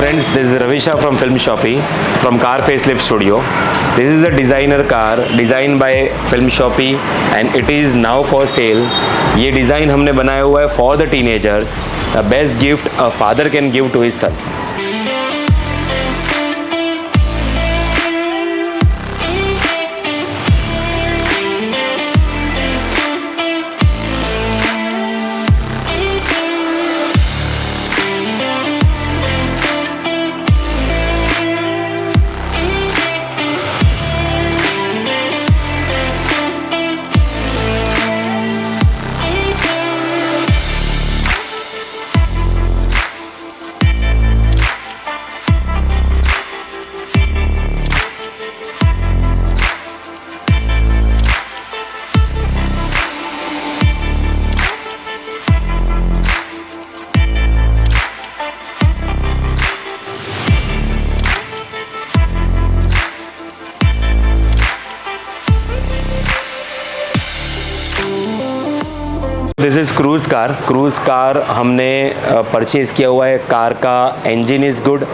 Friends, this is Ravisha from Film Shoppy from Car Facelift Studio. This is a designer car designed by Film Shoppy and it is now for sale. ये design हमने बनाया हुआ है for the teenagers. The best gift a father can give to his son. This is cruise car. Cruise car हमने purchase किया हुआ है। Car का engine is good,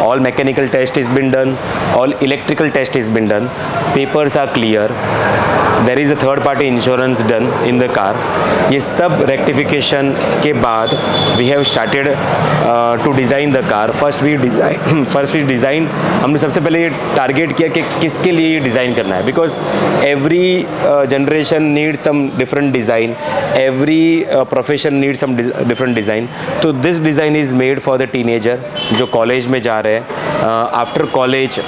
all mechanical test is been done, all electrical test is been done, papers are clear, there is a third party insurance done in the car. ये सब rectification के बाद we have started to design the car. First we design हमने सबसे पहले ये target किया कि किसके लिए ये डिज़ाइन करना है, because every generation need some different design, every profession needs some different design. तो this design is made for the teenager जो कॉलेज में जा रहे हैं। आफ्टर कॉलेज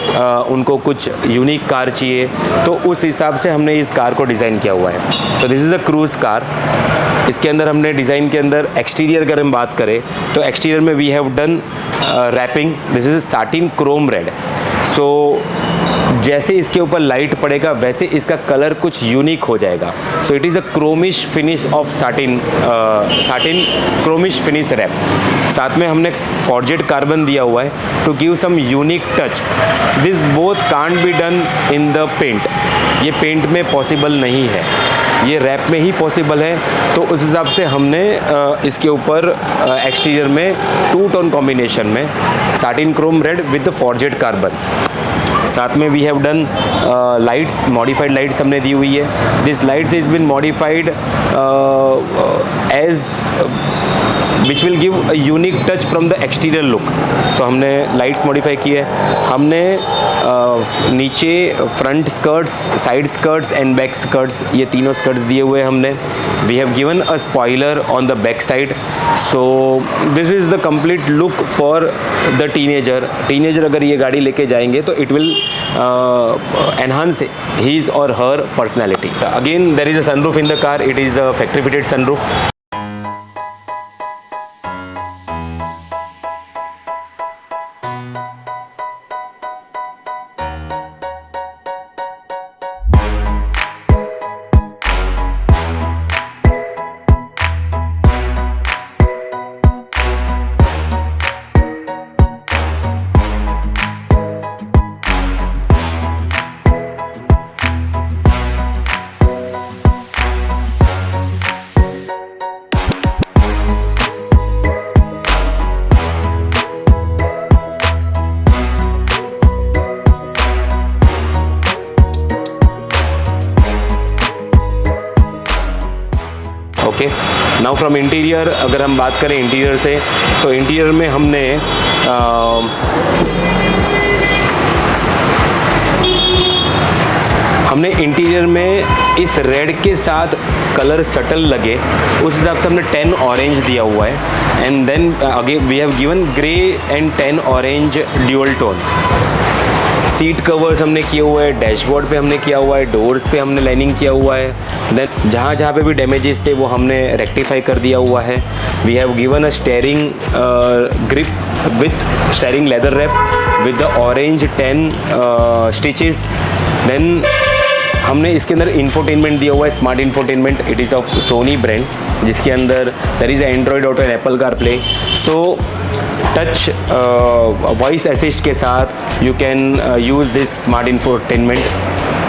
उनको कुछ यूनिक कार चाहिए, तो उस हिसाब से हमने इस कार को डिज़ाइन किया हुआ है। So this is a cruise car. इसके अंदर हमने डिज़ाइन के अंदर एक्सटीरियर अगर हम बात करें तो एक्सटीरियर में we have done wrapping. This is satin chrome red. So जैसे इसके ऊपर लाइट पड़ेगा वैसे इसका कलर कुछ यूनिक हो जाएगा। So it is a chromish finish of satin chromish finish wrap. साथ में हमने फॉर्जेड कार्बन दिया हुआ है to give some unique touch. This both can't be done in the paint. ये पेंट में पॉसिबल नहीं है, ये रैप में ही पॉसिबल है। तो उस हिसाब से हमने इसके ऊपर एक्सटीरियर में टू टोन कॉम्बिनेशन में satin chrome red with forged carbon. साथ में we have done lights, modified lights हमने दी हुई है। This lights is been modified as which will give a unique touch from the exterior look. So हमने lights modify की है। हमने नीचे front skirts, side skirts and back skirts, ये तीनों स्कर्ट्स दिए हुए हैं हमने। We have given a spoiler on the back side. So this is the complete look for the teenager. Teenager अगर ये गाड़ी लेके जाएंगे तो it will enhance his or her personality. Again, there is a sunroof in the car. It is a factory fitted sunroof. Okay, now from interior अगर हम बात करें इंटीरियर से, तो इंटीरियर में हमने इंटीरियर में इस रेड के साथ कलर सटल लगे उस हिसाब से हमने 10 ऑरेंज दिया हुआ है। And then again we have given grey and 10 orange dual tone. Seat covers हमने किए हुए हैं, डैशबोर्ड पे हमने किया हुआ है, डोर्स पे हमने लाइनिंग किया हुआ है। देन जहाँ पे भी डैमेजेस थे वो हमने रेक्टिफाई कर दिया हुआ है। We have given a steering grip with steering leather wrap with the orange 10 stitches. Then हमने इसके अंदर इंफोटेनमेंट दिया हुआ है, smart infotainment. It is of Sony brand, जिसके अंदर there is Android auto and Apple car play. So touch voice assist के साथ you can use this smart infotainment.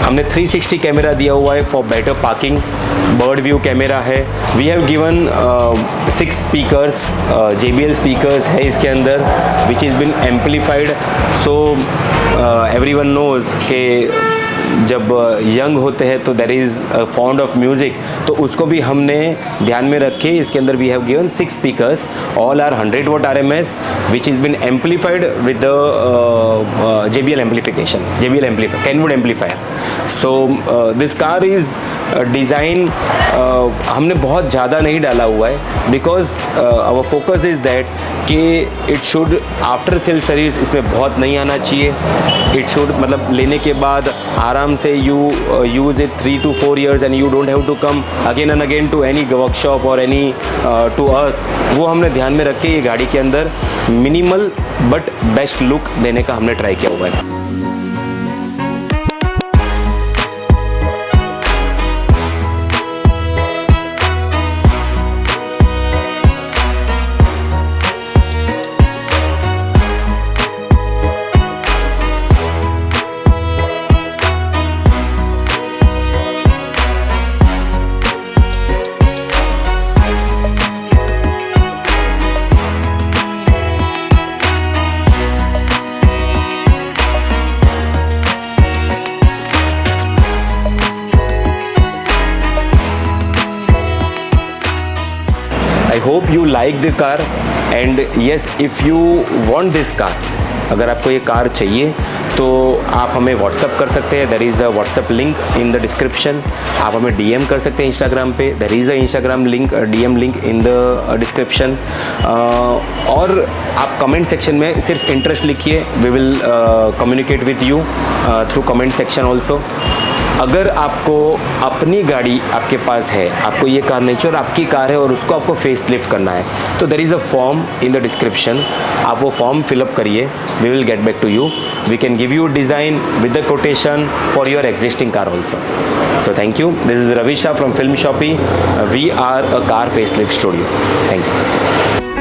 हमने 360 कैमरा दिया हुआ है for better parking, bird view camera है। We have given 6 speakers, JBL speakers है इसके अंदर, which is been amplified. So everyone knows के जब यंग होते हैं तो there is fond of music, तो उसको भी हमने ध्यान में रखे इसके अंदर we have given 6 speakers, all are 100 watt RMS, which is been amplified with the JBL amplification, JBL amplifier, Kenwood amplifier. So this car is design हमने बहुत ज़्यादा नहीं डाला हुआ है, because our focus is that कि it should after sale service इसमें बहुत नहीं आना चाहिए। इट शुड मतलब लेने के बाद आराम से you use it 3 to 4 years and you don't have to come again and again to any workshop और एनी टू अस। वो हमने ध्यान में रख के ये गाड़ी के अंदर मिनिमल बट बेस्ट लुक देने का हमने ट्राई किया हुआ है। I hope you like the car and yes, if you want this car, अगर आपको ये कार चाहिए तो आप हमें व्हाट्सअप कर सकते हैं। There is a WhatsApp link in the description. आप हमें DM कर सकते हैं इंस्टाग्राम पे, there is a Instagram link, DM link in the description. और आप कमेंट सेक्शन में सिर्फ इंटरेस्ट लिखिए, we will communicate with you through comment section also. अगर आपको अपनी गाड़ी आपके पास है, आपको ये कार नहीं चाहिए और आपकी कार है और उसको आपको फेस लिफ्ट करना है, तो there is a form in the description. आप वो फॉर्म फिलअप करिए, we will get back to you. We can give you design with the quotation for your existing car also. So thank you. This is Ravisha from Film Shoppy. We are a car face lift studio. Thank you.